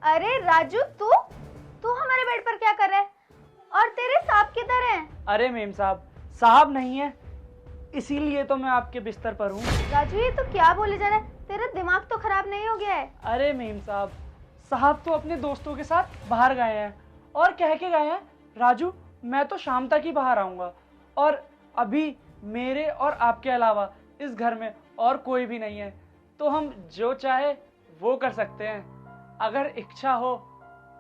अरे राजू, तू तू हमारे बेड पर क्या कर रहा है? और तेरे सांप किधर हैं? अरे मेम साहब, साहब नहीं है, इसीलिए तो मैं आपके बिस्तर पर हूँ। राजू, ये तू क्या बोले जा रहा है? तेरा दिमाग तो खराब नहीं हो गया है? अरे मेम साहब, साहब तो अपने दोस्तों के साथ बाहर गए हैं और कह के गए हैं, राजू मैं तो शाम तक ही बाहर आऊँगा, और अभी मेरे और आपके अलावा इस घर में और कोई भी नहीं है, तो हम जो चाहे वो कर सकते हैं। अगर इच्छा हो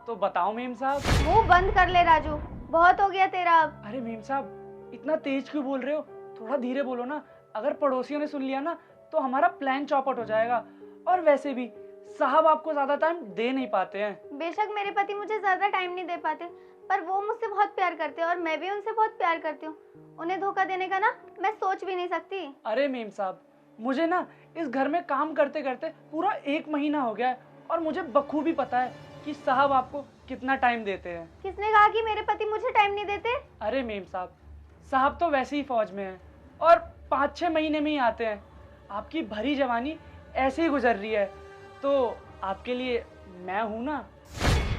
तो बताओ मेम साहब। मुंह बंद कर ले राजू, बहुत हो गया तेरा अब। अरे मेम साहब, इतना तेज क्यों बोल रहे हो? थोड़ा धीरे बोलो ना, अगर पड़ोसियों ने सुन लिया ना तो हमारा प्लान चौपट हो जाएगा। और वैसे भी साहब आपको ज्यादा टाइम दे नहीं पाते हैं। बेशक मेरे पति मुझे ज्यादा टाइम नहीं दे पाते, पर वो मुझसे बहुत प्यार करते हैं और मैं भी उनसे बहुत प्यार करती हूँ। उन्हें धोखा देने का ना मैं सोच भी नहीं सकती। अरे मेम साहब, मुझे ना इस घर में काम करते करते पूरा 1 महीना हो गया है और मुझे बखूबी पता है कि साहब आपको कितना टाइम देते हैं। किसने कहा कि मेरे पति मुझे टाइम नहीं देते? अरे मेम साहब, साहब तो वैसे ही फौज में हैं और 5-6 महीने में ही आते हैं। आपकी भरी जवानी ऐसे ही गुजर रही है, तो आपके लिए मैं हूं ना।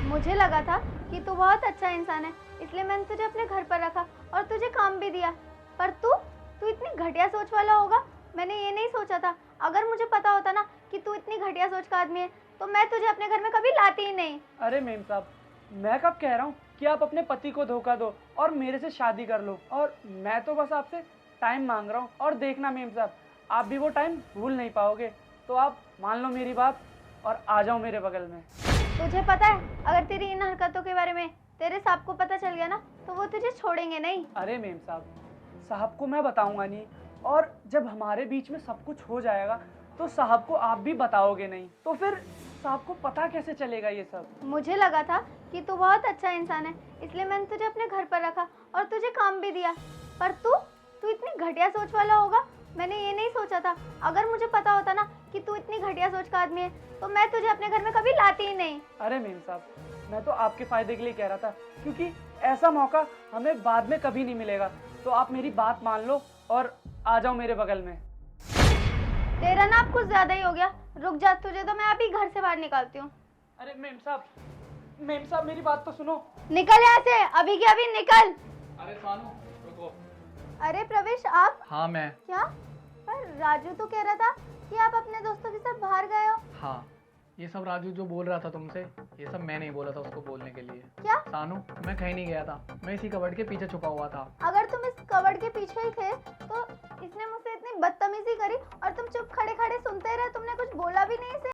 मुझे लगा था कि तू बहुत अच्छा इंसान है, इसलिए मैंने तुझे अपने घर पर रखा और तुझे काम भी दिया। पर तू तू इतनी घटिया सोच वाला होगा, मैंने ये नहीं सोचा था। अगर मुझे पता होता ना कि तू इतनी घटिया सोच का आदमी है, तो मैं तुझे अपने घर में कभी लाती ही नहीं। अरे मेम साहब, मैं कब कह रहा हूँ कि आप अपने पति को धोखा दो और मेरे से शादी कर लो, और मैं तो बस आपसे टाइम मांग रहा हूँ। और देखना मेम साहब, आप भी वो टाइम भूल नहीं पाओगे। तो आप मान लो मेरी बात और आ जाओ मेरे बगल में। तुझे पता है, अगर तेरी इन हरकतों के बारे में तेरे साहब को पता चल गया ना, तो वो तुझे छोड़ेंगे नहीं। अरे मेम साहब, साहब को मैं बताऊंगा नहीं, और जब हमारे बीच में सब कुछ हो जाएगा तो साहब को आप भी बताओगे नहीं, तो फिर साहब को पता कैसे चलेगा ये सब? मुझे लगा था कि तू बहुत अच्छा इंसान है, इसलिए मैंने तुझे अपने घर पर रखा और तुझे काम भी दिया। पर तू तू इतनी घटिया सोच वाला होगा, मैंने ये नहीं सोचा था। अगर मुझे पता होता ना कि तू इतनी घटिया सोच का आदमी है, तो मैं तुझे अपने घर में कभी लाती ही नहीं। अरे मेम साहब, मैं तो आपके फायदे के लिए कह रहा था, क्योंकि ऐसा मौका हमें बाद में कभी नहीं मिलेगा। तो आप मेरी बात मान लो और आ जाओ मेरे बगल में। तेरा ना अब कुछ ज्यादा ही हो गया। रुक जा, तुझे तो मैं अभी घर से बाहर निकालती हूँ। अरे मेम साहब मेरी बात तो सुनो। निकल यहाँ से, अभी के अभी निकल। अरे सानू रुको। अरे प्रवेश, आप? हाँ मैं। क्या? पर राजू तो कह रहा था कि आप अपने दोस्तों के साथ बाहर गए हो। हाँ, ये सब राजू जो बोल रहा था तुमसे, ये सब मैं नहीं बोला था उसको बोलने के लिए। क्या? सानू, मैं कहीं नहीं गया था, मैं इसी कबर्ड के पीछे छुपा हुआ था। अगर तुम इस कबर्ड के पीछे ही थे, तो इसने मुझसे इतनी बदतमीजी करी और तुम चुप खड़े खड़े सुनते रहे, तुमने कुछ बोला भी नहीं इसे।